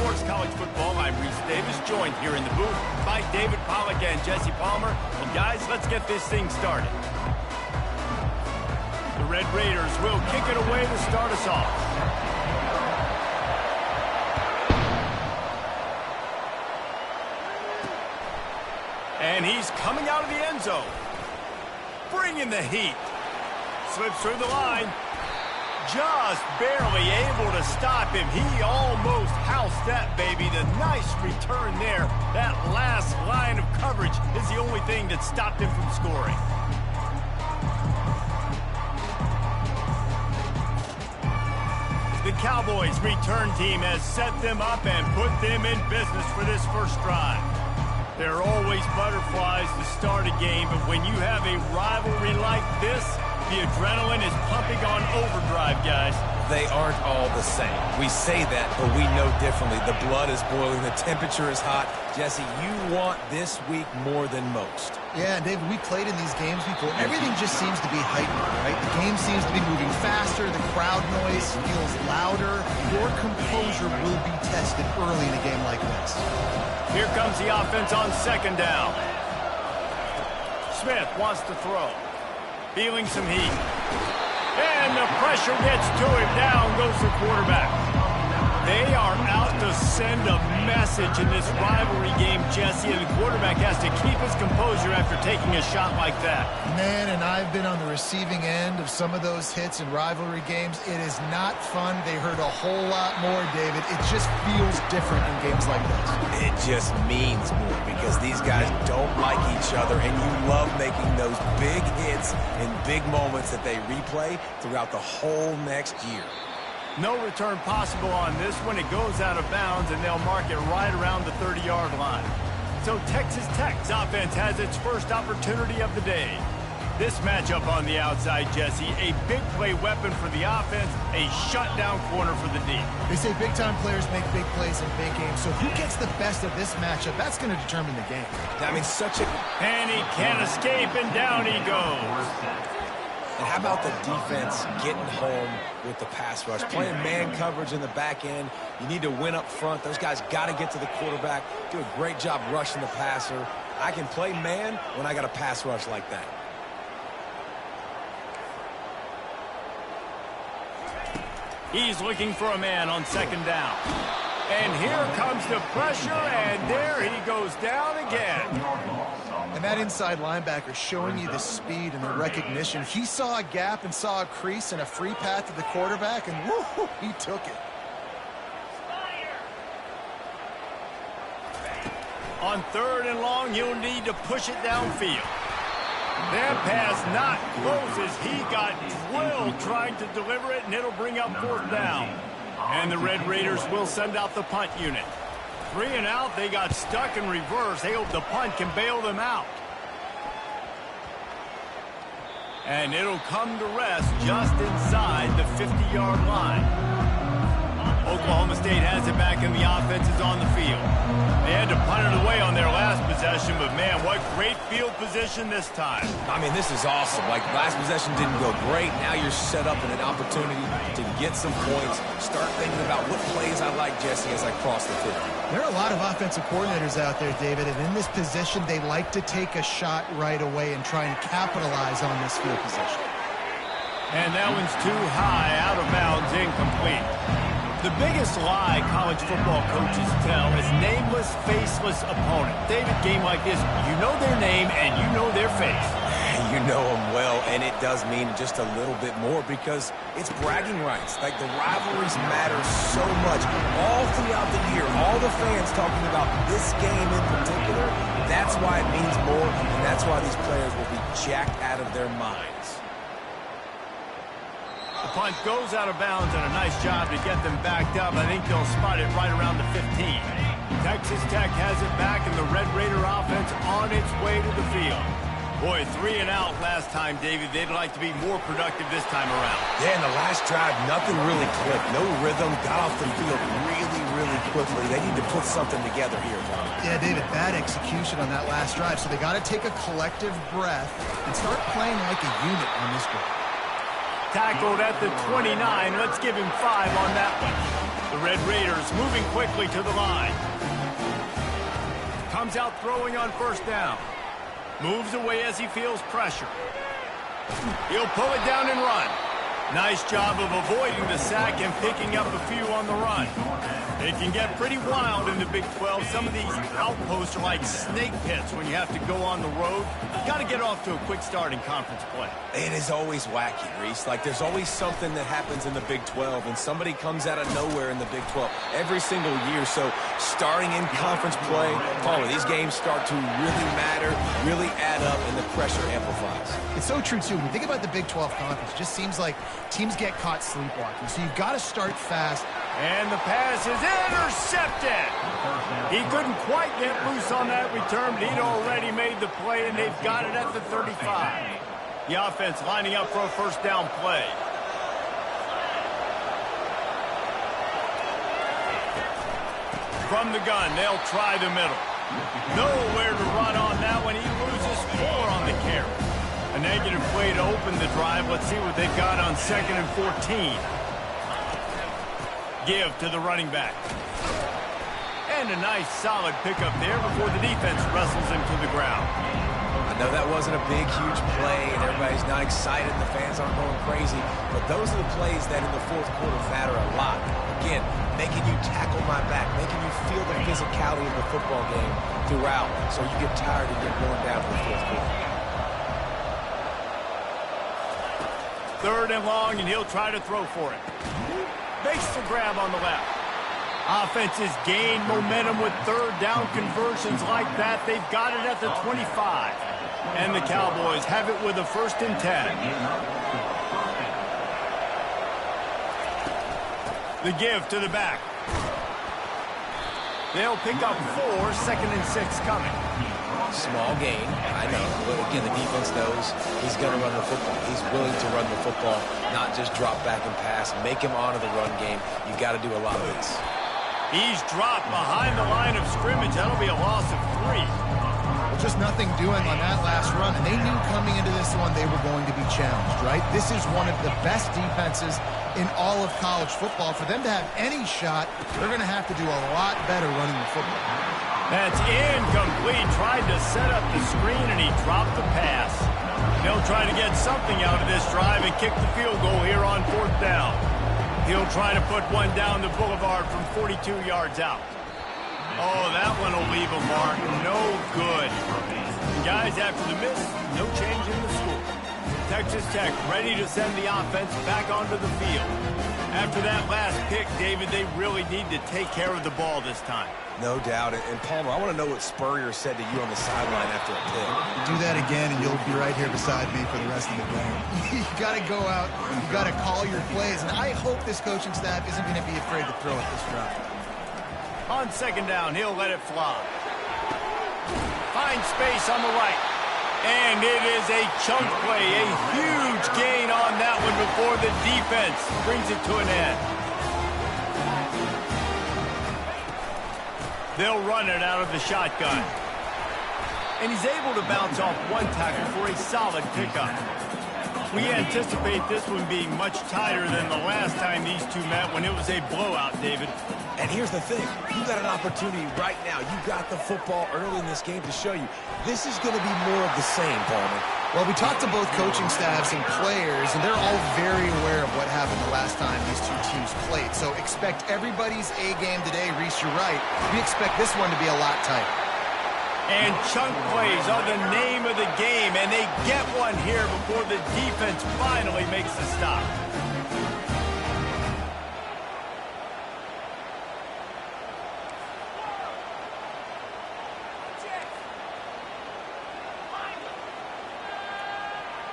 Sports College Football. I'm Reese Davis, joined here in the booth by David Pollack and Jesse Palmer. And guys, let's get this thing started. The Red Raiders will kick it away to start us off. And he's coming out of the end zone. Bringing the heat. Slips through the line. Just barely able to stop him. He almost housed that baby. The nice return there. That last line of coverage is the only thing that stopped him from scoring. The Cowboys return team has set them up and put them in business for this first drive. There are always butterflies to start a game, but when you have a rivalry like this, the adrenaline is pumping on overdrive, guys. They aren't all the same. We say that, but we know differently. The blood is boiling. The temperature is hot. Jesse, you want this week more than most. Yeah, David, we played in these games before. Everything just seems to be heightened, right? The game seems to be moving faster. The crowd noise feels louder. Your composure will be tested early in a game like this. Here comes the offense on second down. Smith wants to throw. Feeling some heat. And the pressure gets to him. Down goes the quarterback. They are out to send a message in this rivalry game, Jesse, and the quarterback has to keep his composure after taking a shot like that. Man, and I've been on the receiving end of some of those hits in rivalry games. It is not fun. They hurt a whole lot more, David. It just feels different in games like this. It just means more because these guys don't like each other, and you love making those big hits in big moments that they replay throughout the whole next year. No return possible on this one. It goes out of bounds, and they'll mark it right around the 30-yard line. So Texas Tech's offense has its first opportunity of the day. This matchup on the outside, Jesse, a big play weapon for the offense, a shutdown corner for the D. They say big-time players make big plays in big games, so who gets the best of this matchup, that's going to determine the game. I mean, And he can't escape, and down he goes. And how about the defense getting home with the pass rush? Playing man coverage in the back end. You need to win up front. Those guys got to get to the quarterback. Do a great job rushing the passer. I can play man when I got a pass rush like that. He's looking for a man on second down. And here comes the pressure, and there he goes down again. And that inside linebacker showing you the speed and the recognition. He saw a gap and saw a crease and a free path to the quarterback, and woo, he took it. On third and long, he'll need to push it downfield. That pass not close as he got drilled trying to deliver it, and it'll bring up fourth down. And the Red Raiders will send out the punt unit. 3 and out, they got stuck in reverse. They hope the punt can bail them out. And it'll come to rest just inside the 50-yard line. Oklahoma State has it back, and the offense is on the field. They had to punt it away on their last possession, but man, what great field position this time. I mean, this is awesome. Like, last possession didn't go great. Now you're set up in an opportunity to get some points. Start thinking about what plays I like, Jesse, as I cross the field. There are a lot of offensive coordinators out there, David, and in this position, they like to take a shot right away and try and capitalize on this field position. And that one's too high, out of bounds, incomplete. The biggest lie college football coaches tell is nameless, faceless opponent. David, game like this, you know their name and you know their face. You know them well, and it does mean just a little bit more because it's bragging rights. Like, the rivalries matter so much. All throughout the year, all the fans talking about this game in particular, that's why it means more, and that's why these players will be jacked out of their minds. The punt goes out of bounds, and a nice job to get them backed up. I think they'll spot it right around the 15. Texas Tech has it back, and the Red Raider offense on its way to the field. Boy, 3 and out last time, David. They'd like to be more productive this time around. Yeah, in the last drive, nothing really clicked. No rhythm, got off the field really quickly. They need to put something together here, Tom. Yeah, David, bad execution on that last drive, so they got to take a collective breath and start playing like a unit on this drive. Tackled at the 29. Let's give him 5 on that one. The Red Raiders moving quickly to the line. Comes out throwing on first down. Moves away as he feels pressure. He'll pull it down and run. Nice job of avoiding the sack and picking up a few on the run. It can get pretty wild in the Big 12. Some of these outposts are like snake pits when you have to go on the road. Got to get off to a quick start in conference play. It is always wacky, Reese. Like, there's always something that happens in the Big 12, and somebody comes out of nowhere in the Big 12 every single year. So, starting in conference play, Palmer, these games start to really matter, really add up, and the pressure amplifies. It's so true, too. When you think about the Big 12 conference, it just seems like teams get caught sleepwalking. So, you've got to start fast. And the pass is intercepted. He couldn't quite get loose on that return, but he'd already made the play, and they've got it at the 35. The offense lining up for a first down play. From the gun, they'll try the middle. Nowhere to run on that one. He loses 4 on the carry. A negative play to open the drive. Let's see what they've got on 2nd and 14. Give to the running back. And a nice solid pickup there before the defense wrestles him to the ground. I know that wasn't a big, huge play, and everybody's not excited, the fans aren't going crazy, but those are the plays that in the fourth quarter matter a lot. Again, making you tackle my back, making you feel the physicality of the football game throughout, so you get tired and get worn down in the fourth quarter. 3rd and long, and he'll try to throw for it. Makes the grab on the left. Offenses gain momentum with 3rd down conversions like that. They've got it at the 25. And the Cowboys have it with a 1st and 10. The give to the back. They'll pick up 4, 2nd and 6 coming. Small gain, I know, but again, the defense knows he's going to run the football. He's willing to run the football, not just drop back and pass, make him honor the run game. You got to do a lot of this. He's dropped behind the line of scrimmage. That'll be a loss of 3. Well, just nothing doing on that last run, and they knew coming into this one they were going to be challenged, right? This is one of the best defenses in all of college football. For them to have any shot, they're going to have to do a lot better running the football. That's incomplete. Tried to set up the screen, and he dropped the pass. They'll try to get something out of this drive and kick the field goal here on 4th down. He'll try to put one down the boulevard from 42 yards out. Oh, that one will leave a mark. No good. Guys, after the miss, no change in the score. Texas Tech ready to send the offense back onto the field. After that last pick, David, they really need to take care of the ball this time. No doubt. And Palmer, I want to know what Spurrier said to you on the sideline after a pick. Do that again, and you'll be right here beside me for the rest of the game. You got to go out. You got to call your plays. And I hope this coaching staff isn't going to be afraid to throw at this drive. On 2nd down, he'll let it fly. Finds space on the right. And it is a chunk play, a huge gain on that one before the defense brings it to an end. They'll run it out of the shotgun. And he's able to bounce off one tackle for a solid pickup. We anticipate this one being much tighter than the last time these two met when it was a blowout, David. And here's the thing. You got an opportunity right now. You got the football early in this game to show you. This is going to be more of the same, Palmer. Well, we talked to both coaching staffs and players, and they're all very aware of what happened the last time these two teams played. So expect everybody's A game today. Reese, you're right. We expect this one to be a lot tighter. And chunk plays are the name of the game, and they get one here before the defense finally makes the stop.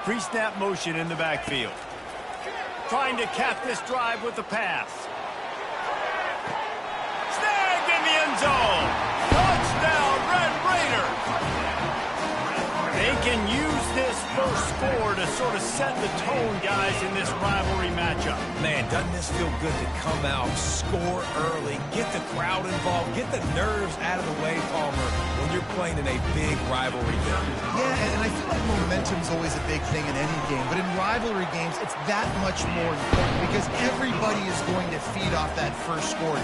Pre-snap motion in the backfield. Trying to cap this drive with the pass. Snagged in the end zone. Touchdown, Red Raiders. They can use this first score to sort of set the tone, guys, in this rivalry matchup? Man, doesn't this feel good to come out, score early, get the crowd involved, get the nerves out of the way, Palmer, when you're playing in a big rivalry game. Yeah, and I feel like momentum's always a big thing in any game, but in rivalry games, it's that much more important because everybody is going to feed off that first score.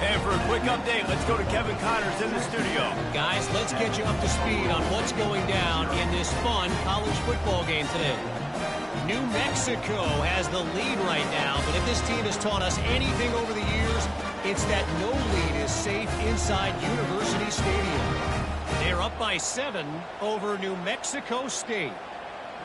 And for a quick update, let's go to Kevin Connors in the studio. Guys, let's get you up to speed on what's going down in this fun college football game today. New Mexico has the lead right now, but if this team has taught us anything over the years, it's that no lead is safe inside University Stadium. They're up by 7 over New Mexico State.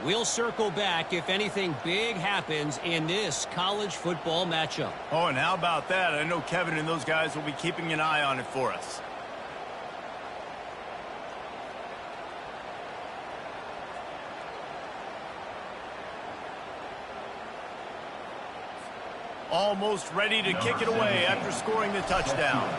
We'll circle back if anything big happens in this college football matchup. Oh, and how about that? I know Kevin and those guys will be keeping an eye on it for us. Almost ready to kick it away after scoring the touchdown.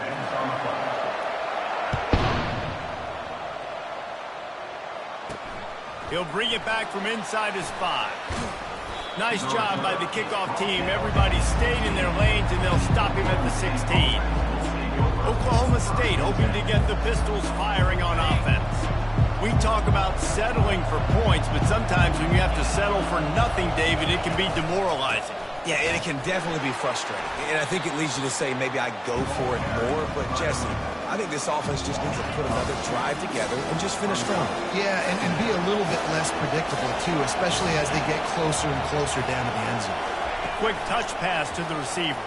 He'll bring it back from inside his 5. Nice job by the kickoff team. Everybody stayed in their lanes, and they'll stop him at the 16. Oklahoma State hoping to get the Pistols firing on offense. We talk about settling for points, but sometimes when you have to settle for nothing, David, it can be demoralizing. Yeah, and it can definitely be frustrating. And I think it leads you to say maybe I go for it more. But, Jesse, I think this offense just needs to put another drive together and just finish strong. Yeah, and be a little bit less predictable, too, especially as they get closer and closer down to the end zone. Quick touch pass to the receiver.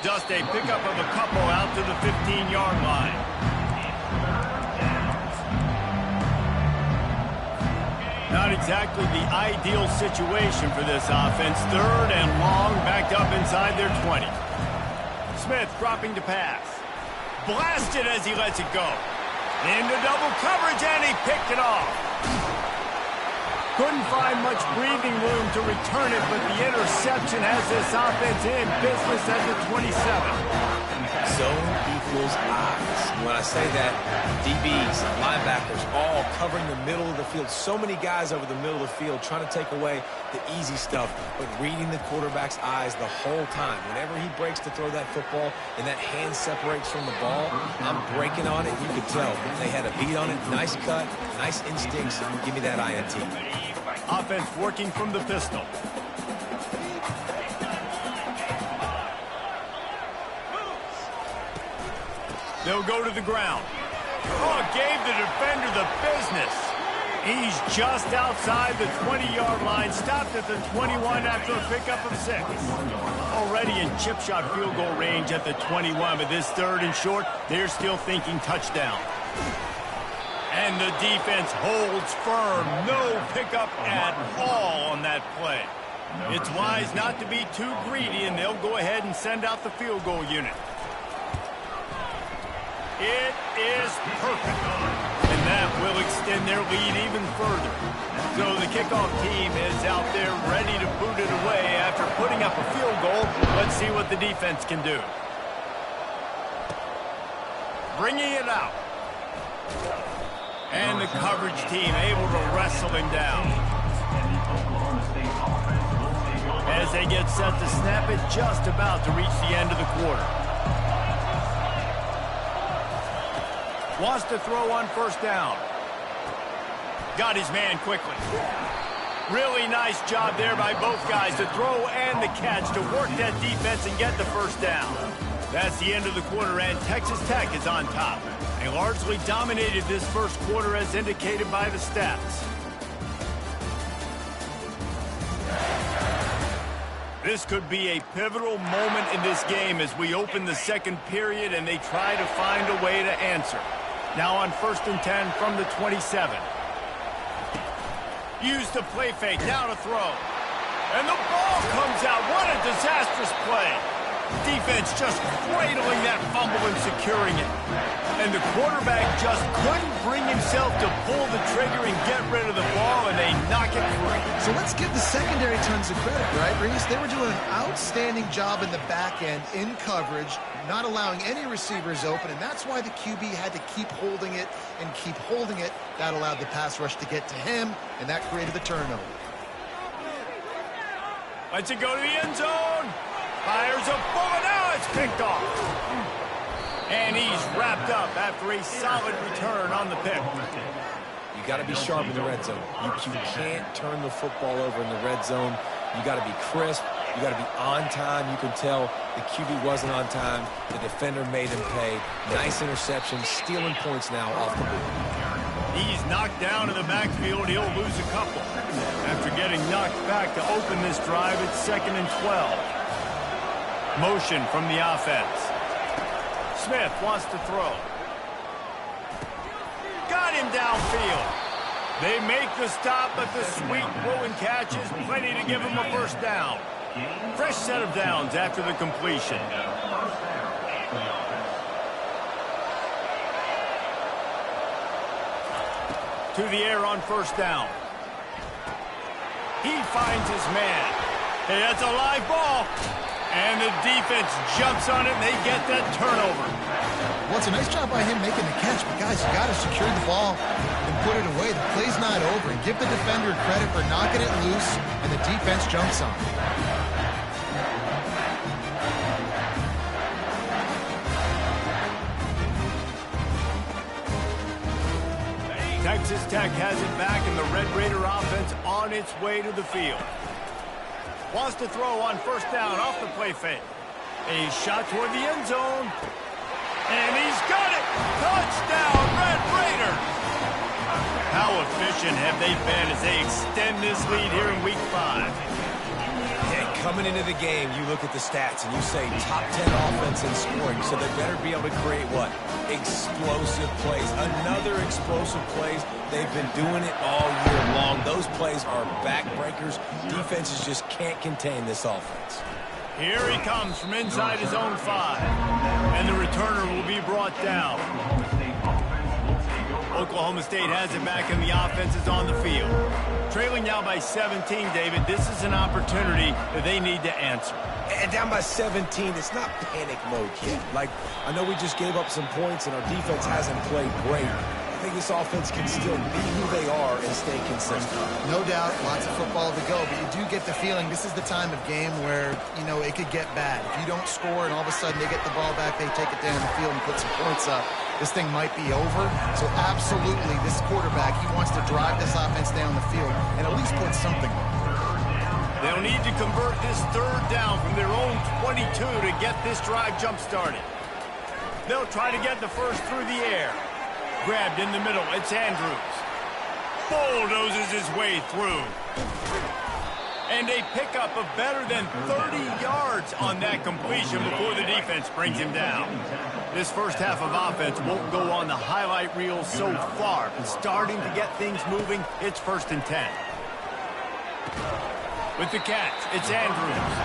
Just a pickup of a couple out to the 15-yard line. Not exactly the ideal situation for this offense. 3rd and long, backed up inside their 20. Smith dropping to pass. Blasted as he lets it go. Into double coverage, and he picked it off. Couldn't find much breathing room to return it, but the interception has this offense in business at the 27. Zone equals eyes. When I say that, DBs, linebackers, all covering the middle of the field. So many guys over the middle of the field trying to take away the easy stuff, but reading the quarterback's eyes the whole time. Whenever he breaks to throw that football and that hand separates from the ball, I'm breaking on it. You could tell they had a beat on it. Nice cut, nice instincts. Give me that INT. Offense working from the pistol. They'll go to the ground. Oh, gave the defender the business. He's just outside the 20-yard line, stopped at the 21 after a pickup of 6. Already in chip shot field goal range at the 21, but this 3rd and short, they're still thinking touchdown. And the defense holds firm. No pickup at all on that play. It's wise not to be too greedy, and they'll go ahead and send out the field goal unit. It is perfect. And that will extend their lead even further. So the kickoff team is out there ready to boot it away after putting up a field goal. Let's see what the defense can do. Bringing it out. And the coverage team able to wrestle him down. As they get set to snap it, just about to reach the end of the quarter. Wants to throw on 1st down. Got his man quickly. Really nice job there by both guys to throw and the catch to work that defense and get the 1st down. That's the end of the quarter, and Texas Tech is on top. They largely dominated this first quarter as indicated by the stats. This could be a pivotal moment in this game as we open the 2nd period and they try to find a way to answer. Now on 1st and 10 from the 27. Use the play fake, now to throw. And the ball comes out. What a disastrous play. Defense just cradling that fumble and securing it. And the quarterback just couldn't bring himself to pull the trigger and get rid of the ball, and they knock it free. So let's give the secondary tons of credit, right, Reese? They were doing an outstanding job in the back end, in coverage, not allowing any receivers open, and that's why the QB had to keep holding it and keep holding it. That allowed the pass rush to get to him, and that created the turnover. Lets it go to the end zone. Fires a bullet. Now it's picked off. And he's wrapped up after a solid return on the pick. You got to be sharp in the red zone. You can't turn the football over in the red zone. You got to be crisp. You got to be on time. You can tell the QB wasn't on time. The defender made him pay. Nice interception, stealing points now off the board. He's knocked down in the backfield. He'll lose a couple. After getting knocked back to open this drive, it's 2nd and 12. Motion from the offense. Smith wants to throw. Got him downfield. They make the stop, but the sweet throw and catch is plenty to give him a first down. Fresh set of downs after the completion. To the air on first down. He finds his man. Hey, that's a live ball. And the defense jumps on it, and they get that turnover. Well, it's a nice job by him making the catch, but guys, you got to secure the ball and put it away. The play's not over, and give the defender credit for knocking it loose, and the defense jumps on it. Texas Tech has it back, and the Red Raider offense on its way to the field. Wants to throw on first down off the play fake. A shot toward the end zone. And he's got it! Touchdown, Red Raiders! How efficient have they been as they extend this lead here in Week 5? Yeah, coming into the game, you look at the stats and you say top 10 offense in scoring, so they better be able to create what? Explosive plays. Another explosive plays. They've been doing it all year long. Those plays are backbreakers. Defenses just can't contain this offense. Here he comes from inside his own 5. And the returner will be brought down. Oklahoma State has it back, and the offense is on the field. Trailing now by 17, David. This is an opportunity that they need to answer. And down by 17, it's not panic mode yet. Like, I know we just gave up some points, and our defense hasn't played great. I think this offense can still be who they are and stay consistent. No doubt, lots of football to go, but you do get the feeling this is the time of game where, you know, it could get bad. If you don't score and all of a sudden they get the ball back, they take it down the field and put some points up, this thing might be over. So absolutely, this quarterback, he wants to drive this offense down the field and at least put something on. They'll need to convert this third down from their own 22 to get this drive jump-started. They'll try to get the first through the air. Grabbed in the middle, it's Andrews. Bulldozes his way through. And a pickup of better than 30 yards on that completion before the defense brings him down. This first half of offense won't go on the highlight reel so far. But starting to get things moving, it's 1st and 10. With the catch, it's Andrews.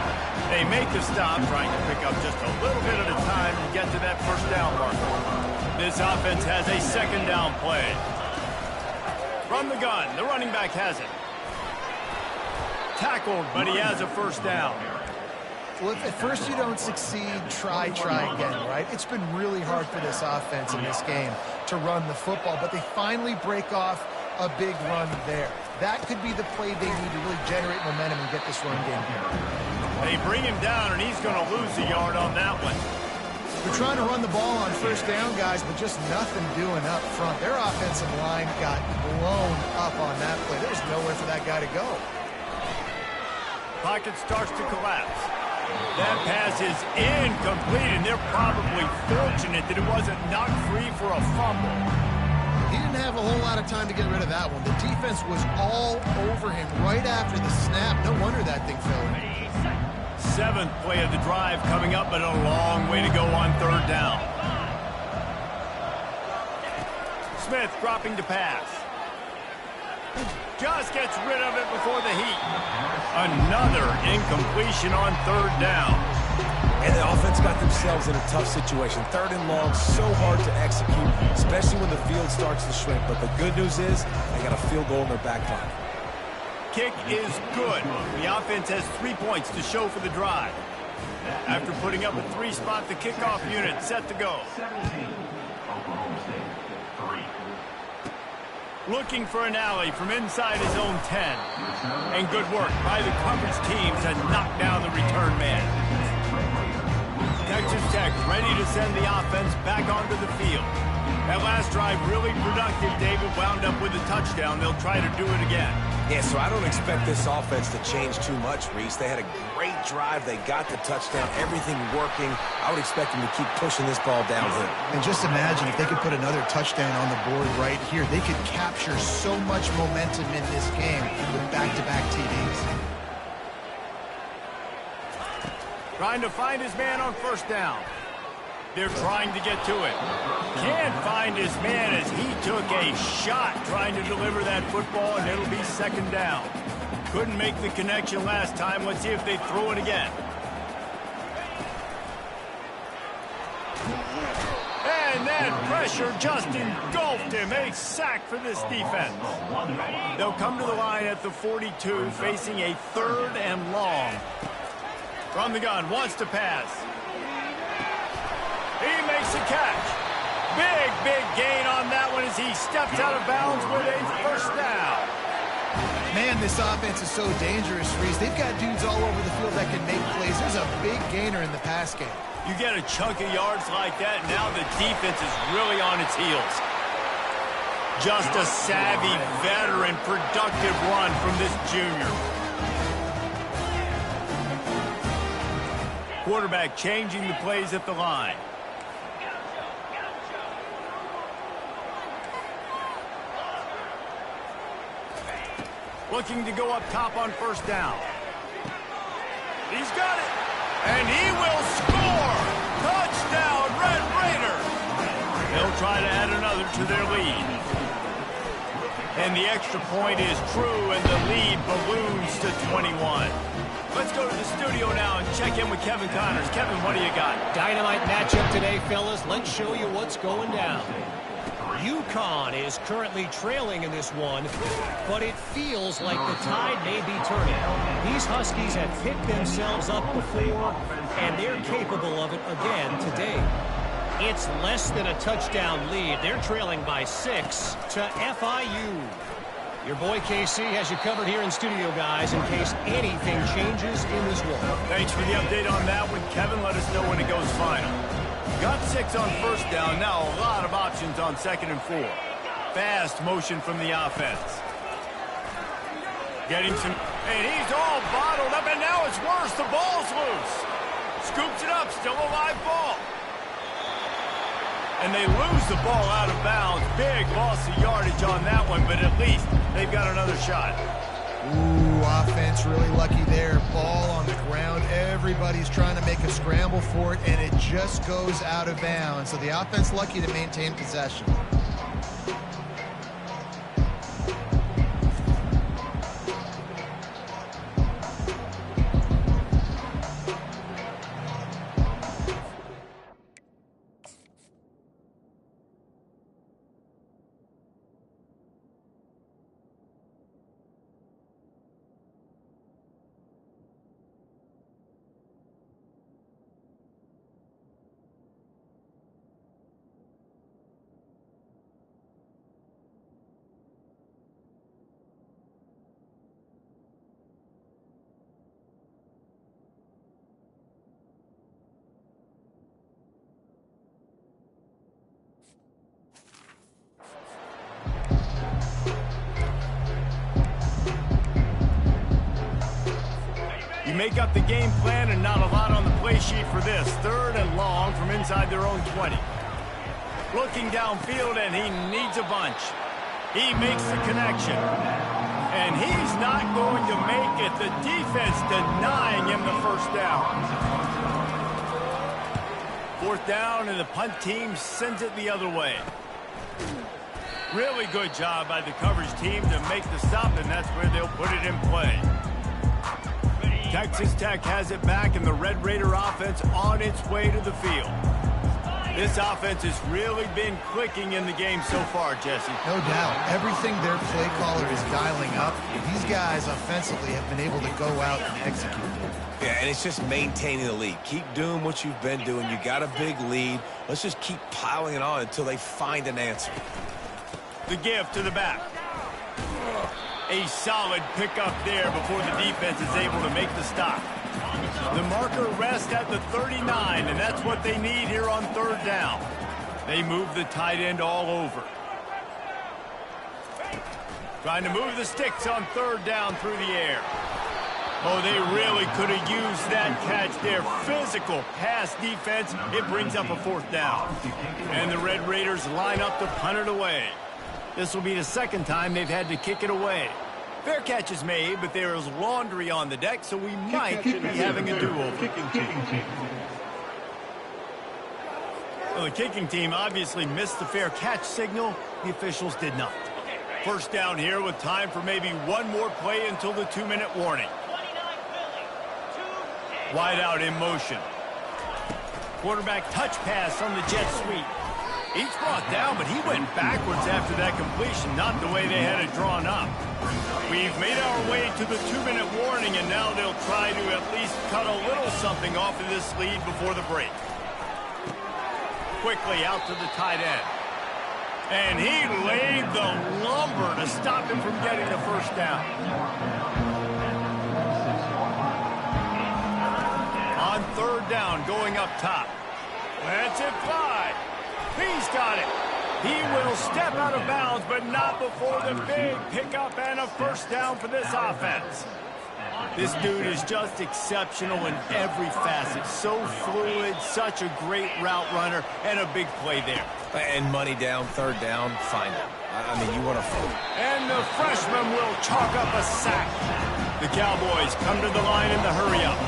They make the stop, trying to pick up just a little bit at a time to get to that first down marker. This offense has a 2nd down play. From the gun, the running back has it. Tackled, but he has a first down. Well, if at first you don't succeed, try again, right? It's been really hard for this offense in this game to run the football, but they finally break off a big run there. That could be the play they need to really generate momentum and get this run game here. They bring him down, and he's going to lose a yard on that one. They're trying to run the ball on first down, guys, but just nothing doing up front. Their offensive line got blown up on that play. There was nowhere for that guy to go. Pocket starts to collapse. That pass is incomplete, and they're probably fortunate that it wasn't knocked free for a fumble. He didn't have a whole lot of time to get rid of that one. The defense was all over him right after the snap. No wonder that thing fell in. 7th play of the drive coming up, but a long way to go on 3rd down. Smith dropping to pass. Just gets rid of it before the heat. Another incompletion on 3rd down. And the offense got themselves in a tough situation. 3rd and long, so hard to execute, especially when the field starts to shrink. But the good news is they got a field goal in their back pocket. Kick is good. The offense has 3 points to show for the drive. After putting up a 3-spot, the kickoff unit set to go. Looking for an alley from inside his own 10. And good work by the coverage team to knock down the return man. Texas Tech ready to send the offense back onto the field. That last drive really productive. David wound up with a touchdown. They'll try to do it again. Yeah, so I don't expect this offense to change too much, Reese. They had a great drive. They got the touchdown. Everything working. I would expect them to keep pushing this ball downhill. And just imagine if they could put another touchdown on the board right here. They could capture so much momentum in this game with back-to-back TDs. Trying to find his man on 1st down. They're trying to get to it. Can't find his man as he took a shot trying to deliver that football, and it'll be 2nd down. Couldn't make the connection last time. Let's see if they throw it again. And that pressure just engulfed him. A sack for this defense. They'll come to the line at the 42, facing a 3rd and long. From the gun, wants to pass. He makes a catch. Big gain on that one as he steps out of bounds with a 1st down. Man, this offense is so dangerous, Reese. They've got dudes all over the field that can make plays. There's a big gainer in the pass game. You get a chunk of yards like that, now the defense is really on its heels. Just a savvy, veteran, productive run from this junior. Quarterback changing the plays at the line. Looking to go up top on 1st down. He's got it. And he will score. Touchdown, Red Raiders. They'll try to add another to their lead. And the extra point is true, and the lead balloons to 21. Let's go to the studio now and check in with Kevin Connors. Kevin, what do you got? Dynamite matchup today, fellas. Let's show you what's going down. UConn is currently trailing in this one, but it feels like the tide may be turning. These Huskies have picked themselves up before, and they're capable of it again today. It's less than a touchdown lead. They're trailing by 6 to FIU. Your boy KC has you covered here in studio, guys, in case anything changes in this one. Thanks for the update on that one, Kevin. Let us know when it goes final. Got 6 on 1st down. Now a lot of options on 2nd and 4. Fast motion from the offense. Getting some, and he's all bottled up, and now it's worse. The ball's loose. Scoops it up, still a live ball. And they lose the ball out of bounds. Big loss of yardage on that one, but at least they've got another shot. Ooh, offense really lucky there. Ball on the ground. Everybody's trying to make a scramble for it, and it just goes out of bounds. So the offense lucky to maintain possession. You make up the game plan and not a lot on the play sheet for this. 3rd and long from inside their own 20. Looking downfield, and he needs a bunch. He makes the connection. And he's not going to make it. The defense denying him the 1st down. 4th down, and the punt team sends it the other way. Really good job by the coverage team to make the stop, and that's where they'll put it in play. Texas Tech has it back, and the Red Raider offense on its way to the field. This offense has really been clicking in the game so far, Jesse. No doubt. Everything their play caller is dialing up, these guys offensively have been able to go out and execute. Yeah, and it's just maintaining the lead. Keep doing what you've been doing. You got a big lead. Let's just keep piling it on until they find an answer. The give to the back. A solid pickup there before the defense is able to make the stop. The marker rests at the 39, and that's what they need here on third down. They move the tight end all over. Trying to move the sticks on third down through the air. Oh, they really could have used that catch there. Physical pass defense. It brings up a fourth down. And the Red Raiders line up to punt it away. This will be the second time they've had to kick it away. Fair catch is made, but there is laundry on the deck, so we might be having a do-over. Well, the kicking team obviously missed the fair catch signal. The officials did not. First down here with time for maybe one more play until the 2-minute warning. Wide out in motion. Quarterback touch pass on the jet sweep. He's brought down, but he went backwards after that completion, not the way they had it drawn up. We've made our way to the 2-minute warning, and now they'll try to at least cut a little something off of this lead before the break. Quickly out to the tight end. And he laid the lumber to stop him from getting the first down. On third down, going up top. That's it, 5. He's got it. He will step out of bounds, but not before the big pickup and a first down for this offense. This dude is just exceptional in every facet. So fluid, such a great route runner, and a big play there. And money down, third down, find him. I mean, you want to... And the freshman will chalk up a sack. The Cowboys come to the line in the hurry-up.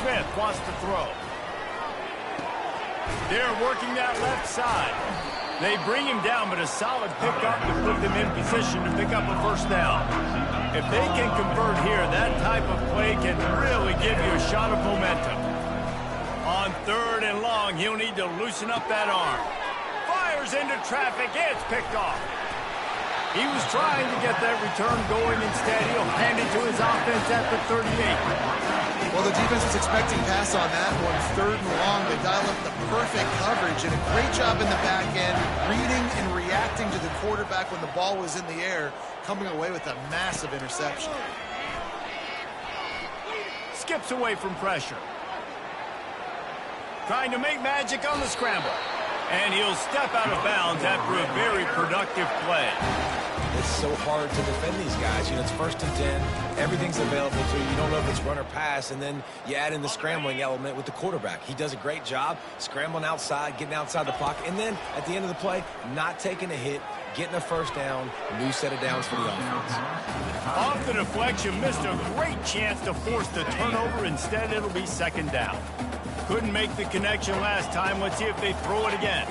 Smith wants to throw. They're working that left side. They bring him down, but a solid pickup to put them in position to pick up a first down. If they can convert here, that type of play can really give you a shot of momentum. On third and long, he'll need to loosen up that arm. Fires into traffic. It's picked off. He was trying to get that return going. Instead, he'll hand it to his offense at the 38. Well, the defense was expecting pass on that one. Third and long, they dial up the perfect coverage and a great job in the back end, reading and reacting to the quarterback when the ball was in the air, coming away with a massive interception. Skips away from pressure. Trying to make magic on the scramble. And he'll step out of bounds after a very productive play. It's so hard to defend these guys. You know, it's 1st and 10. Everything's available to you. You don't know if it's run or pass. And then you add in the scrambling element with the quarterback. He does a great job scrambling outside, getting outside the pocket. And then at the end of the play, not taking a hit, getting a first down, new set of downs for the offense. Off the deflection, missed a great chance to force the turnover. Instead, it'll be second down. Couldn't make the connection last time. Let's see if they throw it again.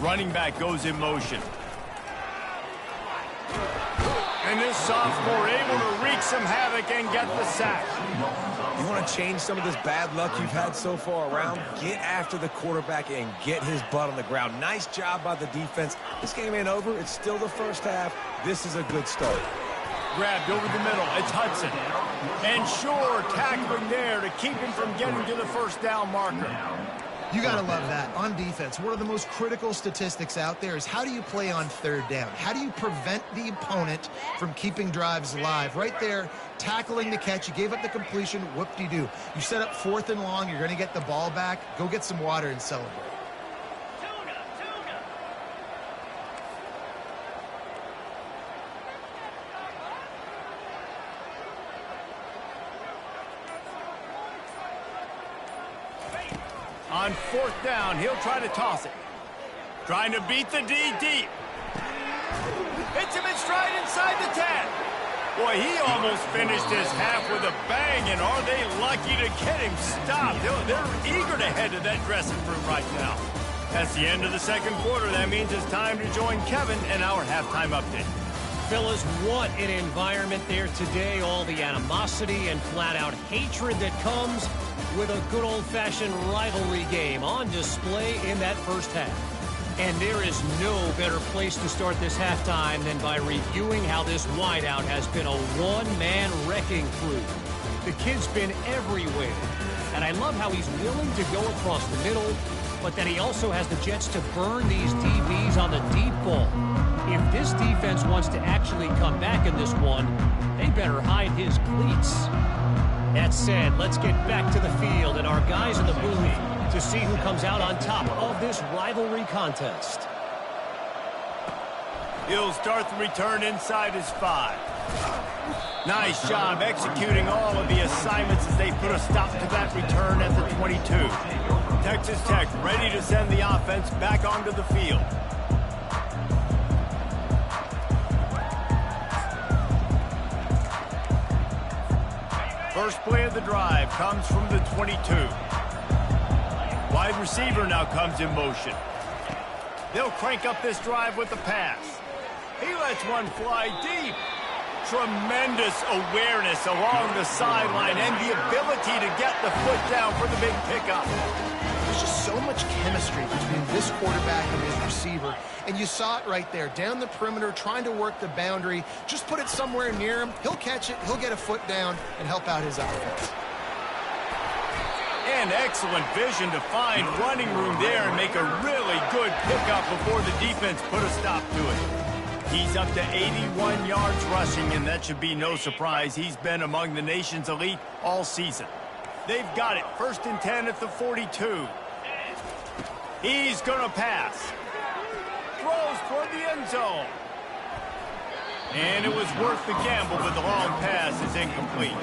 Running back goes in motion. And this sophomore able to wreak some havoc and get the sack. You want to change some of this bad luck you've had so far around? Get after the quarterback and get his butt on the ground. Nice job by the defense. This game ain't over. It's still the first half. This is a good start. Grabbed over the middle. It's Hudson. And Shore tackling there to keep him from getting to the first down marker. You got to love that. On defense, one of the most critical statistics out there is how do you play on third down? How do you prevent the opponent from keeping drives alive? Right there, tackling the catch. You gave up the completion. Whoop-de-doo. You set up 4th and long. You're going to get the ball back. Go get some water and celebrate. On 4th down, he'll try to toss it. Trying to beat the D deep. Hits him in stride inside the 10. Boy, he almost finished his half with a bang, and are they lucky to get him stopped? They're eager to head to that dressing room right now. That's the end of the second quarter. That means it's time to join Kevin in our halftime update. Fellas, what an environment there today. All the animosity and flat-out hatred that comes with a good old-fashioned rivalry game on display in that first half. And there is no better place to start this halftime than by reviewing how this wideout has been a one-man wrecking crew. The kid's been everywhere, and I love how he's willing to go across the middle, but that he also has the jets to burn these DBs on the deep ball. If this defense wants to actually come back in this one, they better hide his cleats. That said, let's get back to the field and our guys in the booth to see who comes out on top of this rivalry contest. He'll start the return inside his 5. Nice job executing all of the assignments as they put a stop to that return at the 22. Texas Tech ready to send the offense back onto the field. First play of the drive comes from the 22. Wide receiver now comes in motion. They'll crank up this drive with the pass. He lets one fly deep. Tremendous awareness along the sideline and the ability to get the foot down for the big pickup. There's just so much chemistry between this quarterback and his receiver, and you saw it right there, down the perimeter, trying to work the boundary. Just put it somewhere near him. He'll catch it, he'll get a foot down, and help out his offense. And excellent vision to find running room there and make a really good pickup before the defense put a stop to it. He's up to 81 yards rushing, and that should be no surprise. He's been among the nation's elite all season. They've got it. 1st and 10 at the 42. He's going to pass. Throws toward the end zone. And it was worth the gamble, but the long pass is incomplete.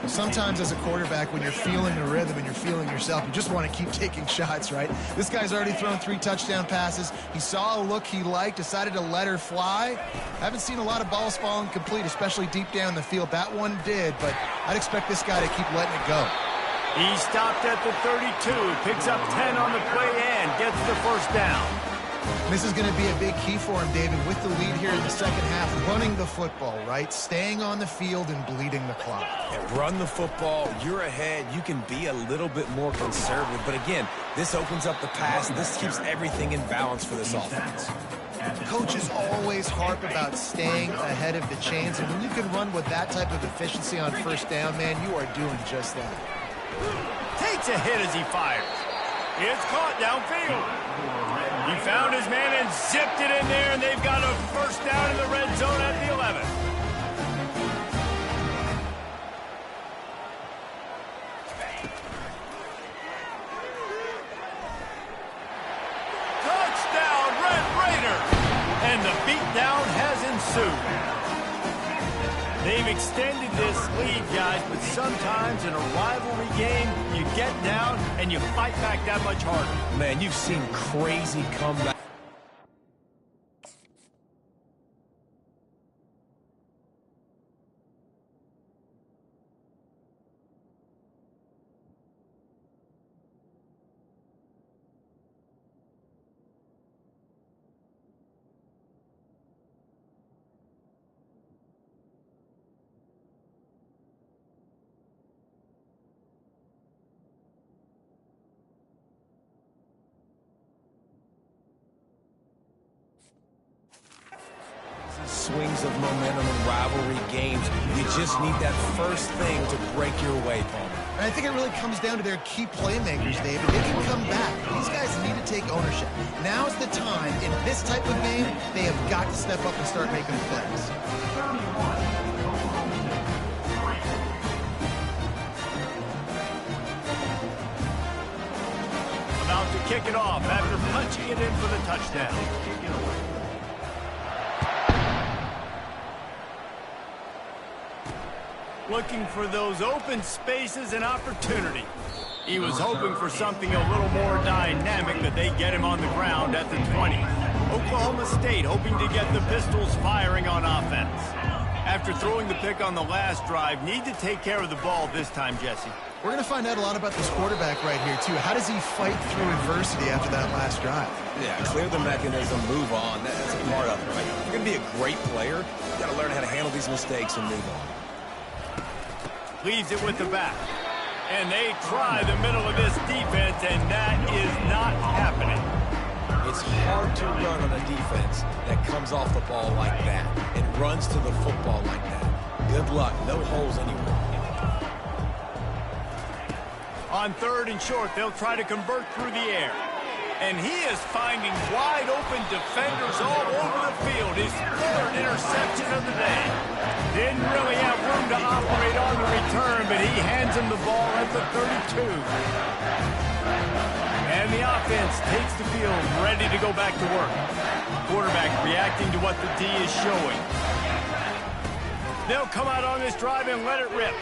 Sometimes as a quarterback, when you're feeling the rhythm and you're feeling yourself, you just want to keep taking shots, right? This guy's already thrown 3 touchdown passes. He saw a look he liked, decided to let her fly. Haven't seen a lot of balls falling complete, especially deep down the field. That one did, but I'd expect this guy to keep letting it go. He stopped at the 32, picks up 10 on the play and gets the first down. This is going to be a big key for him, David, with the lead here in the second half, running the football, right? Staying on the field and bleeding the clock. Yeah, run the football, you're ahead, you can be a little bit more conservative. But again, this opens up the pass. This keeps everything in balance for this offense. Coaches always harp about staying ahead of the chains, and when you can run with that type of efficiency on first down, man, you are doing just that. Takes a hit as he fires. It's caught downfield. He found his man and zipped it in there, and they've got a first down in the red zone at the 11. Touchdown, Red Raiders! And the beatdown has ensued. They've extended this lead, guys, but sometimes in a rivalry game, you get down and you fight back that much harder. Man, you've seen crazy comeback. Swings of momentum in rivalry games. You just need that first thing to break your way, Palmer. And I think it really comes down to their key playmakers, David. They can come back. These guys need to take ownership. Now's the time. In this type of game, they have got to step up and start making plays. About to kick it off after punching it in for the touchdown. Looking for those open spaces and opportunity. He was hoping for something a little more dynamic, but they get him on the ground at the 20. Oklahoma State hoping to get the Pistols firing on offense. after throwing the pick on the last drive, need to take care of the ball this time, Jesse. We're going to find out a lot about this quarterback right here, too. How does he fight through adversity after that last drive? Yeah, clear the mechanism, move on. That's a part of it, right? If you're going to be a great player, you got to learn how to handle these mistakes and move on. Leaves it with the back. And they try the middle of this defense, and that is not happening. It's hard to run on a defense that comes off the ball like that and runs to the football like that. Good luck. No holes anywhere. On 3rd and short, they'll try to convert through the air. And he is finding wide-open defenders all over the field. His 3rd interception of the day. Didn't really have room to operate on the return, but he hands him the ball at the 32. And the offense takes the field, ready to go back to work. Quarterback reacting to what the D is showing. They'll come out on this drive and let it rip.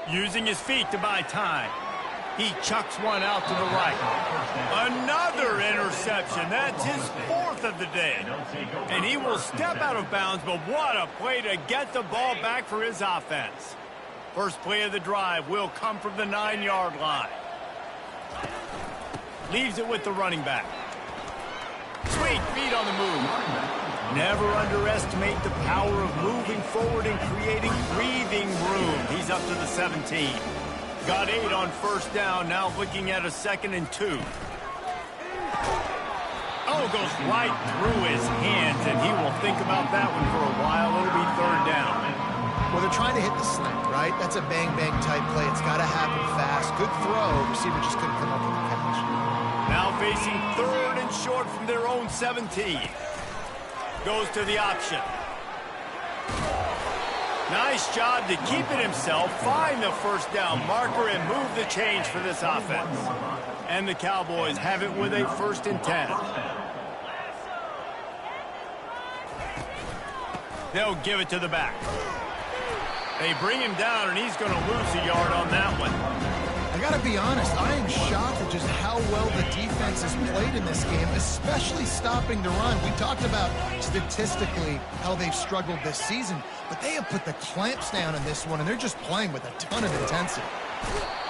Using his feet to buy time. He chucks one out to the right. Another interception. That's his 4th of the day. And he will step out of bounds, but what a play to get the ball back for his offense. First play of the drive will come from the 9-yard line. Leaves it with the running back. Sweet feet on the move. Never underestimate the power of moving forward and creating breathing room. He's up to the 17. Got 8 on 1st down, now looking at a 2nd and 2. Oh, goes right through his hands, and he will think about that one for a while. It'll be 3rd down. Well, they're trying to hit the slant, right? That's a bang-bang type play. It's got to happen fast. Good throw. Receiver just couldn't come up with the catch. Now facing 3rd and short from their own 17. Goes to the option. Nice job to keep it himself, find the 1st down marker, and move the change for this offense. And the Cowboys have it with a 1st and 10. They'll give it to the back. They bring him down, and he's going to lose a yard on that one. I got to be honest, I am shocked at just how well the defense has played in this game, especially stopping the run. We talked about statistically how they've struggled this season, but they have put the clamps down in this one, and they're just playing with a ton of intensity.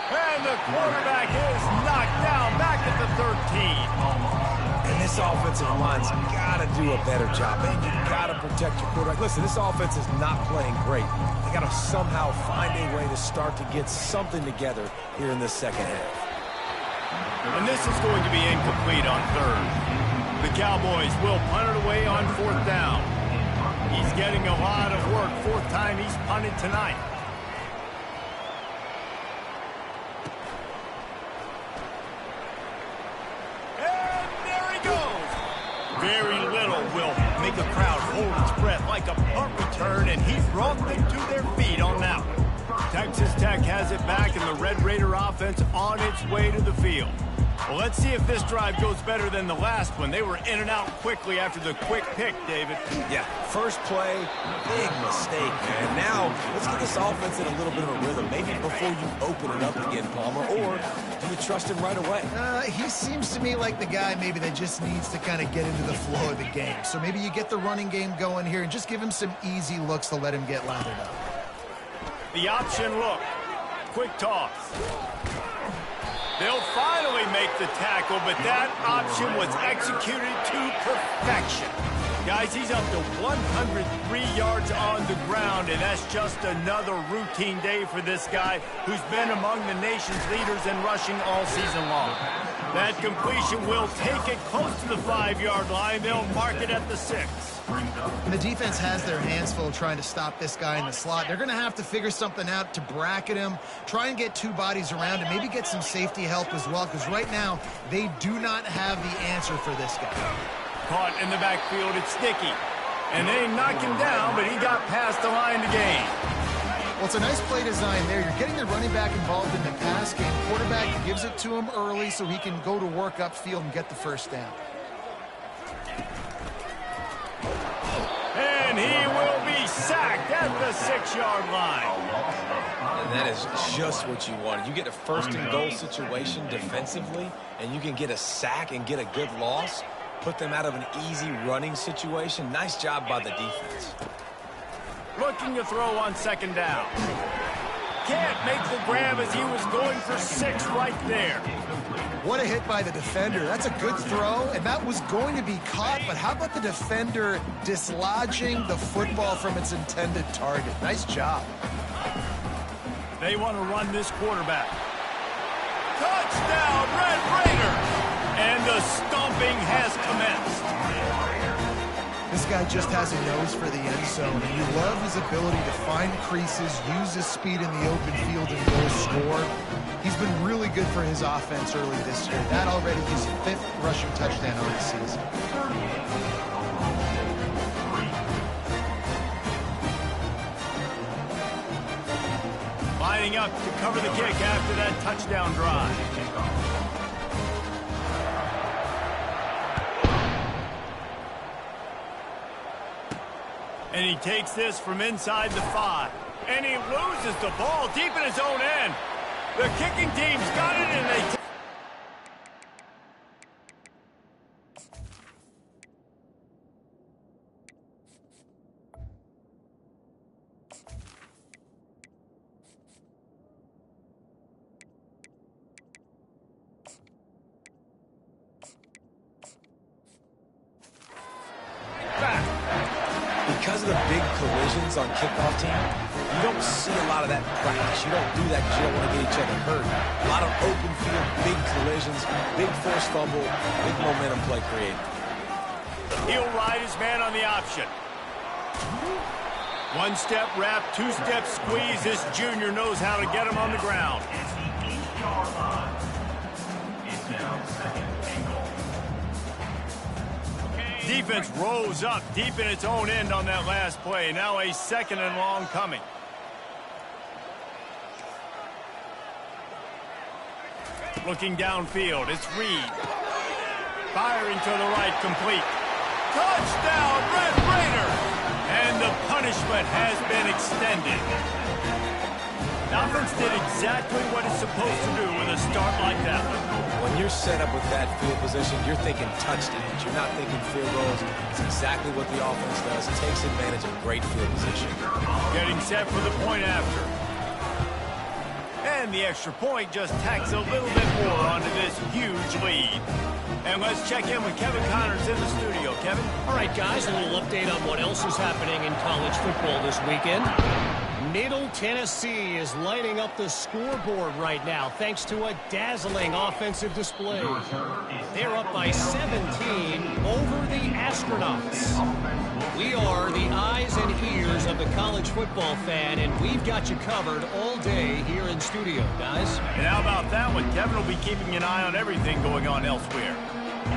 And the quarterback is knocked down back at the 13. And this offensive line's got to do a better job. Man, you got to protect your quarterback. Listen, this offense is not playing great. They got to somehow find a way to start to get something together here in this 2nd half. And this is going to be incomplete on 3rd. The Cowboys will punt it away on 4th down. He's getting a lot of work. 4th time he's punted tonight. Very little will make a crowd hold its breath like a punt return, and he brought them to their feet on that one. Texas Tech has it back, and the Red Raider offense on its way to the field. Well, let's see if this drive goes better than the last one. They were in and out quickly after the quick pick, David. Yeah, first play, big mistake, man. Now, let's get this offense in a little bit of a rhythm. Maybe before you open it up again, Palmer, or do you trust him right away? He seems to me like the guy maybe that just needs to kind of get into the flow of the game. So maybe you get the running game going here and just give him some easy looks to let him get lathered up. The option look. Quick toss. They'll finally make the tackle, but that option was executed to perfection. Guys, he's up to 103 yards on the ground, and that's just another routine day for this guy who's been among the nation's leaders in rushing all season long. That completion will take it close to the 5-yard line. They'll mark it at the 6. And the defense has their hands full trying to stop this guy in the slot. They're going to have to figure something out to bracket him, try and get 2 bodies around him, maybe get some safety help as well, because right now they do not have the answer for this guy. Caught in the backfield, it's Sticky. And they knock him down, but he got past the line to gain. Well, it's a nice play design there. You're getting the running back involved in the pass game. Quarterback gives it to him early so he can go to work upfield and get the 1st down. And he will be sacked at the 6-yard line. And that is just what you want. You get a 1st and goal situation defensively, and you can get a sack and get a good loss, put them out of an easy running situation. Nice job by the defense. looking to throw on second down. Can't make the grab as he was going for 6 right there. What a hit by the defender. That's a good throw, and that was going to be caught, but how about the defender dislodging the football from its intended target? Nice job. They want to run this quarterback. Touchdown, Red Raiders! And the stomping has commenced. This guy just has a nose for the end zone, and you love his ability to find creases, use his speed in the open field, and go score. He's been really good for his offense early this year. That already his 5th rushing touchdown on the season. Lining up to cover the kick after that touchdown drive. And he takes this from inside the 5. And he loses the ball deep in his own end. The kicking team's got it, and they... Because of the big collisions on kickoff team, you don't see a lot of that in practice. You don't do that because you don't want to get each other hurt. A lot of open field, big collisions, big forced fumble, big momentum play created. He'll ride his man on the option. 1-step wrap, 2-step squeeze. This junior knows how to get him on the ground. Defense rose up deep in its own end on that last play. Now a 2nd and long coming. Looking downfield, it's Reed. Firing to the right, complete. Touchdown, Red Raider! And the punishment has been extended. The offense did exactly what it's supposed to do with a start like that one. When you're set up with that field position, you're thinking touchdowns. You're not thinking field goals. It's exactly what the offense does. It takes advantage of great field position. Getting set for the point after. And the extra point just tacks a little bit more onto this huge lead. And let's check in with Kevin Connors in the studio. Kevin? All right, guys, a little update on what else is happening in college football this weekend. Middle Tennessee is lighting up the scoreboard right now thanks to a dazzling offensive display. They're up by 17 over the Astronauts. We are the eyes and ears of the college football fan, and we've got you covered all day here in studio, guys. And how about that one? Kevin will be keeping an eye on everything going on elsewhere.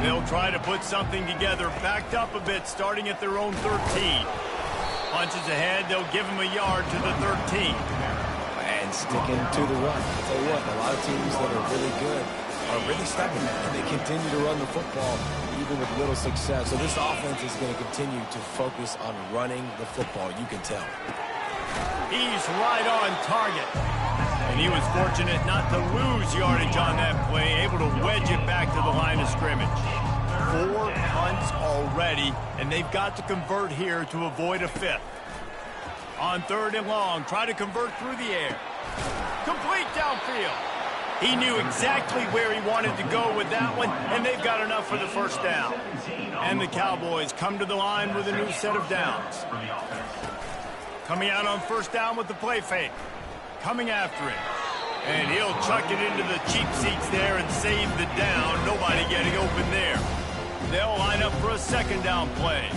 They'll try to put something together, backed up a bit, starting at their own 13. Punches ahead, they'll give him a yard to the 13. And sticking to the run. I'll tell you what, a lot of teams that are really good are really stubborn, and they continue to run the football even with little success. So this offense is going to continue to focus on running the football, you can tell. He's right on target. And he was fortunate not to lose yardage on that play, able to wedge it back to the line of scrimmage. 4 punts already, and they've got to convert here to avoid a 5th. On 3rd and long, try to convert through the air. Complete downfield. He knew exactly where he wanted to go with that one, and they've got enough for the 1st down. And the Cowboys come to the line with a new set of downs. Coming out on 1st down with the play fake. Coming after it. And he'll chuck it into the cheap seats there and save the down. Nobody getting open there. They'll line up for a 2nd down play.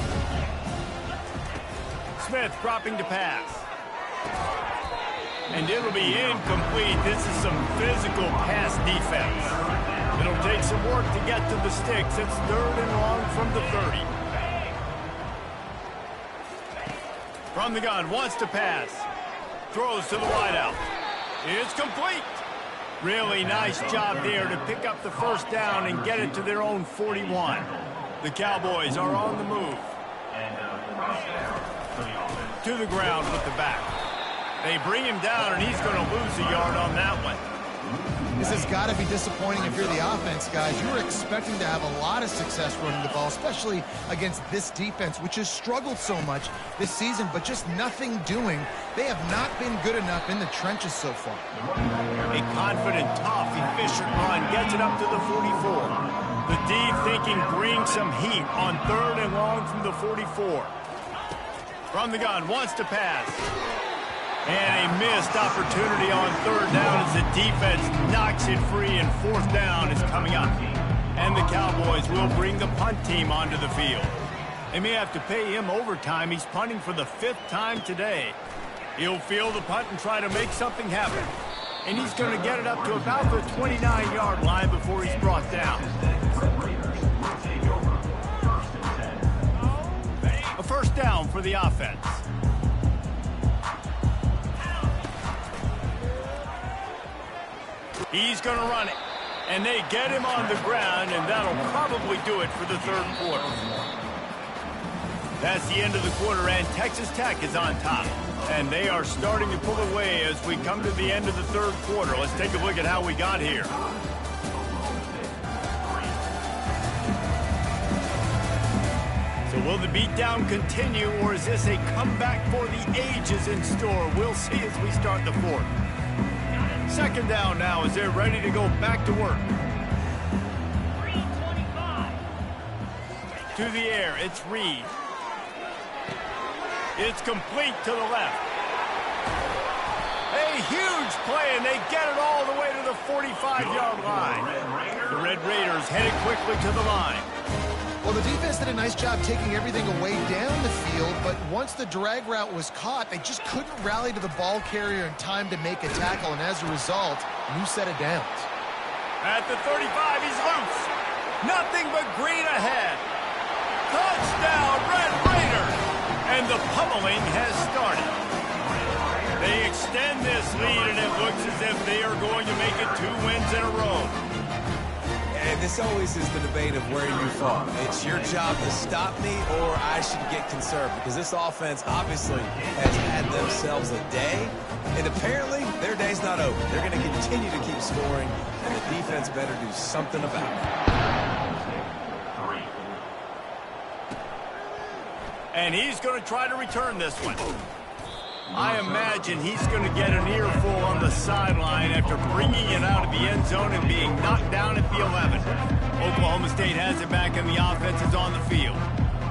Smith dropping to pass. And it'll be incomplete. This is some physical pass defense. It'll take some work to get to the sticks. It's 3rd and long from the 30. From the gun, wants to pass. Throws to the wideout. It's complete. Really nice job there to pick up the 1st down and get it to their own 41. The Cowboys are on the move. To the ground with the back. They bring him down, and he's going to lose a yard on that one. This has got to be disappointing if you're the offense, guys. You were expecting to have a lot of success running the ball, especially against this defense, which has struggled so much this season, but just nothing doing. They have not been good enough in the trenches so far. A confident, tough, efficient run gets it up to the 44. The D thinking bring some heat on 3rd and long from the 44. From the gun, wants to pass. And a missed opportunity on 3rd down as the defense knocks it free, and 4th down is coming up. And the Cowboys will bring the punt team onto the field. They may have to pay him overtime. He's punting for the 5th time today. He'll field the punt and try to make something happen. And he's going to get it up to about the 29-yard line before he's brought down. A 1st down for the offense. He's going to run it. And they get him on the ground, and that'll probably do it for the 3rd quarter. That's the end of the quarter, and Texas Tech is on top. And they are starting to pull away as we come to the end of the 3rd quarter. Let's take a look at how we got here. So will the beatdown continue, or is this a comeback for the ages in store? We'll see as we start the 4th. 2nd down now as they're ready to go back to work. To the air, it's Reed. It's complete to the left. A huge play, and they get it all the way to the 45-yard line. The Red Raiders headed quickly to the line. Well, the defense did a nice job taking everything away down the field, but once the drag route was caught, they just couldn't rally to the ball carrier in time to make a tackle, and as a result, new set of downs. At the 35, he's loose. Nothing but green ahead. Touchdown, Red Raiders! And the pummeling has started. They extend this lead, and it looks as if they are going to make it 2 wins in a row. And this always is the debate of where you fall. It's your job to stop me, or I should get conserved, because this offense obviously has had themselves a day, and apparently their day's not over. They're going to continue to keep scoring, and the defense better do something about it. And he's going to try to return this one. I imagine he's going to get an earful on the sideline after bringing it out of the end zone and being knocked down at the 11. Oklahoma State has it back, and the offense is on the field.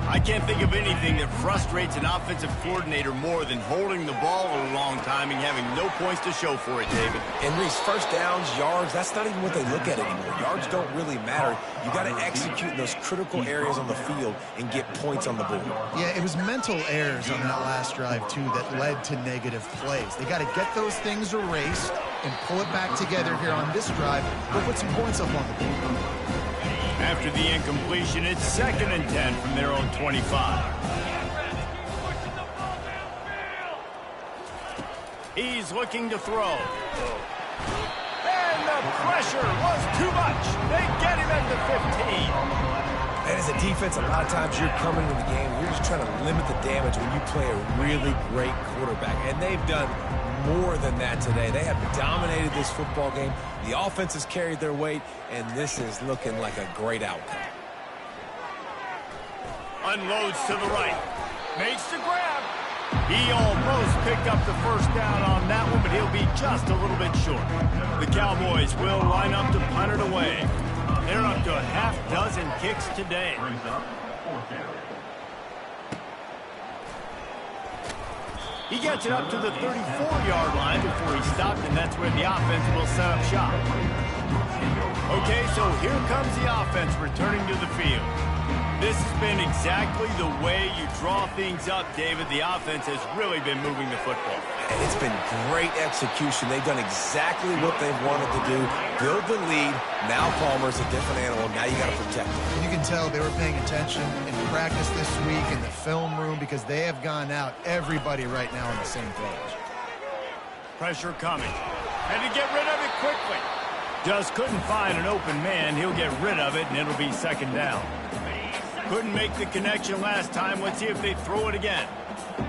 I can't think of anything that frustrates an offensive coordinator more than holding the ball a long time and having no points to show for it, David. And Reese, 1st downs, yards, that's not even what they look at anymore. Yards don't really matter. You got to execute in those critical areas on the field and get points on the board. Yeah, it was mental errors on that last drive, too, that led to negative plays. They got to get those things erased and pull it back together here on this drive. We'll put some points up on the board. After the incompletion, it's 2nd and 10 from their own 25. He's looking to throw. And the pressure was too much. They get him at the 15. And as a defense, a lot of times you're coming into the game, you're just trying to limit the damage when you play a really great quarterback. And they've done more than that today. They have dominated this football game. The offense has carried their weight, and this is looking like a great outcome. Unloads to the right. Makes the grab. He almost picked up the 1st down on that one, but he'll be just a little bit short. The Cowboys will line up to punt it away. They're up to a half-dozen kicks today. He gets it up to the 34-yard line before he stopped, and that's where the offense will set up shop. Okay, so here comes the offense returning to the field. This has been exactly the way you draw things up, David. The offense has really been moving the football. And it's been great execution. They've done exactly what they've wanted to do. Build the lead. Now Palmer's a different animal. Now you got to protect him. You can tell they were paying attention in practice this week in the film room, because they have gone out, everybody right now on the same page. Pressure coming. And to get rid of it quickly. Just couldn't find an open man. He'll get rid of it, and it'll be 2nd down. Couldn't make the connection last time. Let's see if they throw it again.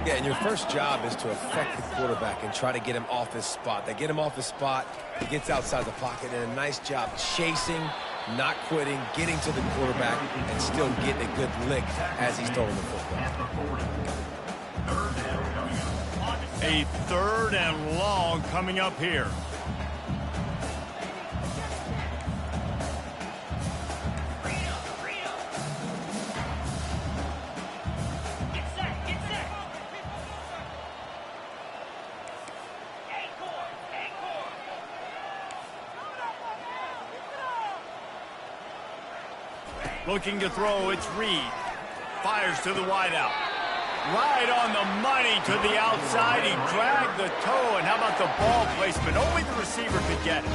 Yeah, and your first job is to affect the quarterback and try to get him off his spot. They get him off his spot, he gets outside the pocket, and a nice job chasing, not quitting, getting to the quarterback, and still getting a good lick as he's throwing the football. A 3rd and long coming up here. Looking to throw, it's Reed. Fires to the wideout. Right on the money to the outside. He dragged the toe, and how about the ball placement? Only the receiver could get it.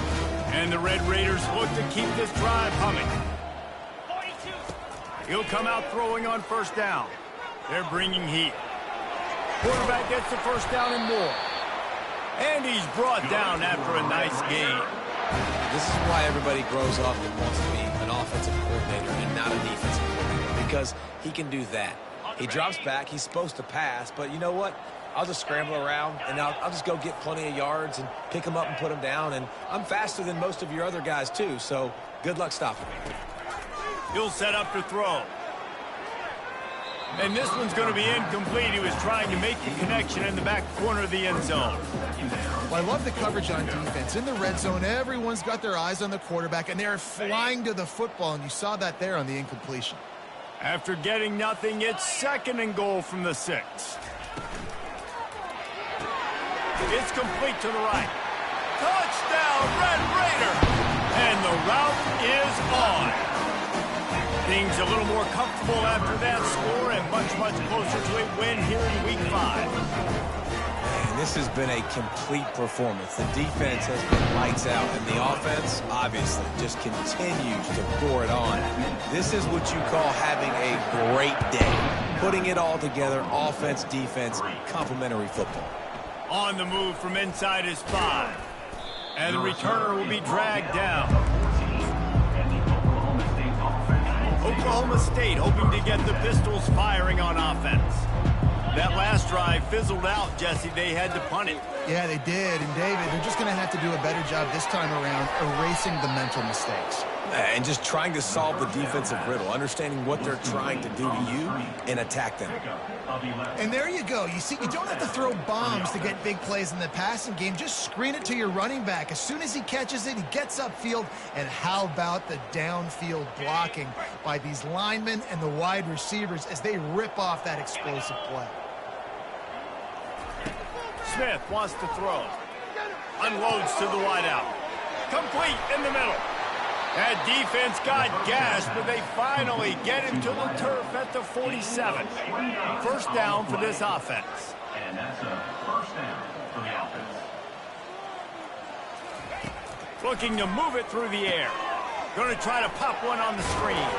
And the Red Raiders look to keep this drive humming. He'll come out throwing on 1st down. They're bringing heat. Quarterback gets the 1st down and more. And he's brought down after a nice gain. This is why everybody grows up and wants to be an offensive coordinator and not a defensive coordinator, because he can do that. He drops back. He's supposed to pass, but you know what? I'll just scramble around, and I'll just go get plenty of yards and pick him up and put him down, and I'm faster than most of your other guys, too, so good luck stopping me. He'll set up to throw. And this one's going to be incomplete. He was trying to make the connection in the back corner of the end zone. Well, I love the coverage on defense. In the red zone, everyone's got their eyes on the quarterback, and they're flying to the football, and you saw that there on the incompletion. After getting nothing, it's 2nd and goal from the 6. It's complete to the right. Touchdown, Red Raider! And the route is on. Things a little more comfortable after that score and much, much closer to a win here in Week 5. And this has been a complete performance. The defense has been lights out, and the offense, obviously, just continues to pour it on. This is what you call having a great day. Putting it all together, offense, defense, complementary football. On the move from inside his 5. And the returner will be dragged down. Oklahoma State hoping to get the Pistols firing on offense. That last drive fizzled out, Jesse. They had to punt it. Yeah, they did. And, David, they're just going to have to do a better job this time around erasing the mental mistakes. And just trying to solve the defensive riddle, understanding what they're trying to do to you and attack them. And there you go. You see, you don't have to throw bombs to get big plays in the passing game. Just screen it to your running back. As soon as he catches it, he gets upfield. And how about the downfield blocking by these linemen and the wide receivers as they rip off that explosive play? Smith wants to throw. Unloads to the wideout. Complete in the middle. That defense got gashed, but they finally get him to the turf at the 47. 1st down for this offense. And that's a 1st down for the offense. Looking to move it through the air. Going to try to pop one on the screen.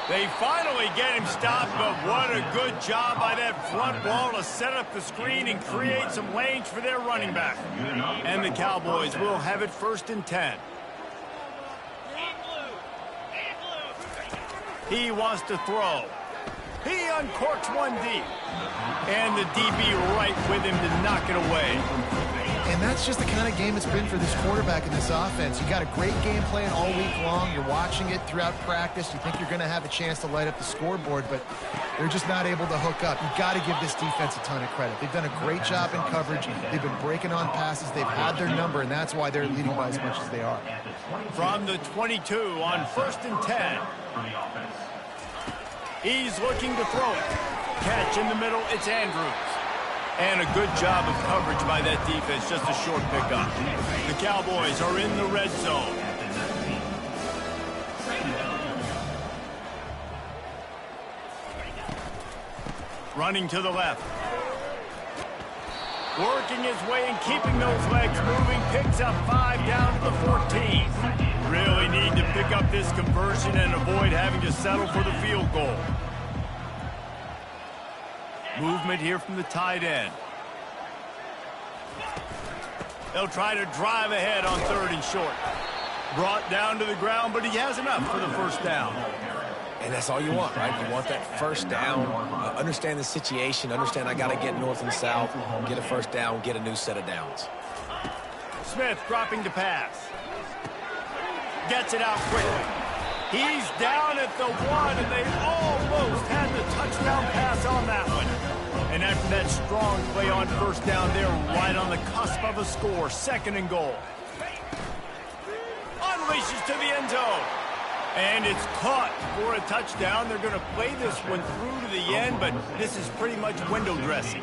They finally get him stopped, but what a good job by that front wall to set up the screen and create some lanes for their running back. And the Cowboys will have it 1st and 10. He wants to throw. He uncorks one deep. And the DB right with him to knock it away. And that's just the kind of game it's been for this quarterback in this offense. You got a great game plan all week long. You're watching it throughout practice. You think you're going to have a chance to light up the scoreboard, but they're just not able to hook up. You've got to give this defense a ton of credit. They've done a great job in coverage. They've been breaking on passes. They've had their number, and that's why they're leading by as much as they are. From the 22 on 1st and 10. He's looking to throw it. Catch in the middle, it's Andrews. And a good job of coverage by that defense, just a short pickup. The Cowboys are in the red zone. Running to the left. Working his way and keeping those legs moving. Picks up 5 down to the 14. Really need to pick up this conversion and avoid having to settle for the field goal. Movement here from the tight end. They'll try to drive ahead on 3rd and short. Brought down to the ground, but he has enough for the 1st down. And that's all you want, right? You want that first down, understand the situation, understand I got to get north and south, get a first down, get a new set of downs. Smith dropping to pass. Gets it out quickly. He's down at the 1, and they almost had the touchdown pass on that one. And after that strong play on first down, they're right on the cusp of a score. 2nd and goal. Unleashes to the end zone. And it's caught for a touchdown. They're going to play this one through to the end, but this is pretty much window dressing.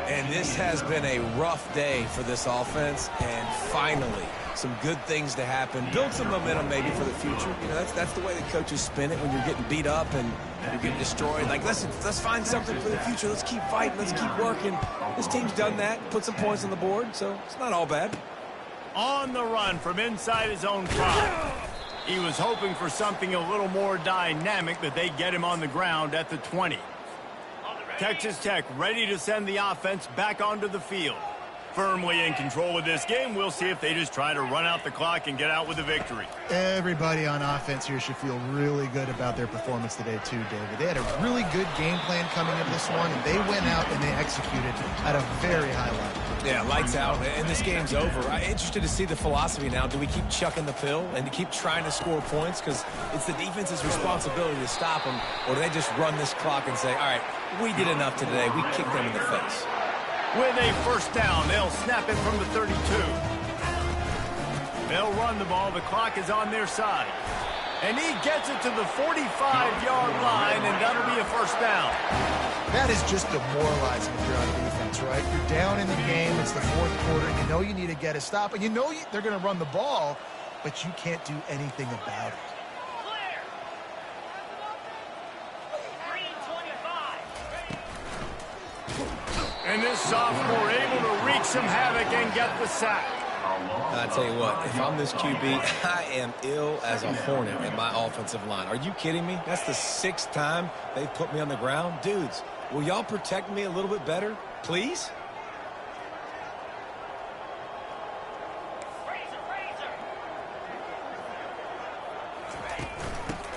And this has been a rough day for this offense, and finally, some good things to happen. Build some momentum maybe for the future. You know, that's the way the coaches spin it when you're getting beat up and you're getting destroyed. Like, listen, let's find something for the future. Let's keep fighting. Let's keep working. This team's done that, put some points on the board, so it's not all bad. On the run from inside his own 5. He was hoping for something a little more dynamic, but they get him on the ground at the 20. Texas Tech ready to send the offense back onto the field. Firmly in control of this game. We'll see if they just try to run out the clock and get out with a victory. Everybody on offense here should feel really good about their performance today too, David. They had a really good game plan coming into this one, and they went out and they executed at a very high level. Yeah, lights out, and this game's over. I'm interested to see the philosophy now. Do we keep chucking the pill and to keep trying to score points? Because it's the defense's responsibility to stop them, or do they just run this clock and say, all right, we did enough today. We kicked them in the face. With a first down, they'll snap it from the 32. They'll run the ball. The clock is on their side. And he gets it to the 45-yard line, and that'll be a first down. That is just demoralizing if you're on defense, right? You're down in the game. It's the 4th quarter. You know you need to get a stop, and you know they're going to run the ball, but you can't do anything about it. And this sophomore able to wreak some havoc and get the sack. I tell you what, if I'm this QB, I am ill as a hornet at my offensive line. Are you kidding me? That's the 6th time they've put me on the ground. Dudes, will y'all protect me a little bit better, please?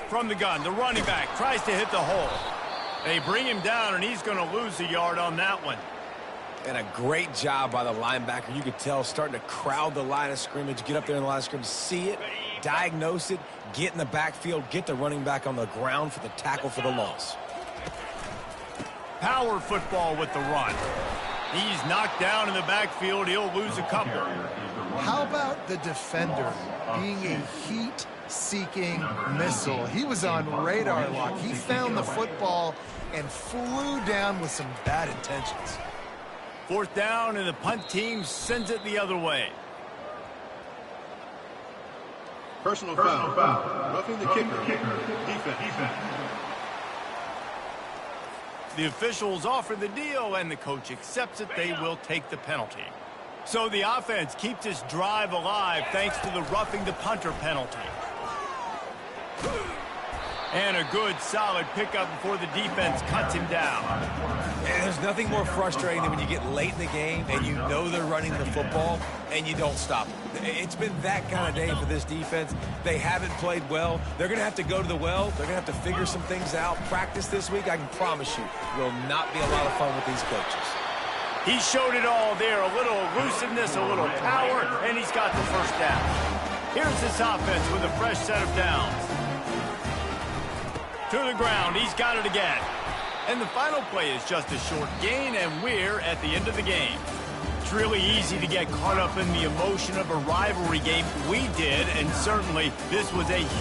From the gun, the running back tries to hit the hole. They bring him down, and he's going to lose a yard on that one. And a great job by the linebacker. You could tell starting to crowd the line of scrimmage, get up there in the line of scrimmage, see it, diagnose it, get in the backfield, get the running back on the ground for the tackle for the loss. Power football with the run. He's knocked down in the backfield. He'll lose a couple. How about the defender being a heat-seeking missile? He was on radar lock. He found the football and flew down with some bad intentions. 4th down, and the punt team sends it the other way. Personal foul. Roughing the kicker. Defense. The officials offer the deal, and the coach accepts it. They will take the penalty. So the offense keeps this drive alive thanks to the roughing the punter penalty. And a good, solid pickup before the defense cuts him down. And there's nothing more frustrating than when you get late in the game and you know they're running the football and you don't stop them. It's been that kind of day for this defense. They haven't played well. They're going to have to go to the well. They're going to have to figure some things out. Practice this week, I can promise you, will not be a lot of fun with these coaches. He showed it all there. A little elusiveness, a little power, and he's got the first down. Here's this offense with a fresh set of downs. To the ground, he's got it again. And the final play is just a short gain, and we're at the end of the game. It's really easy to get caught up in the emotion of a rivalry game. We did, and certainly this was a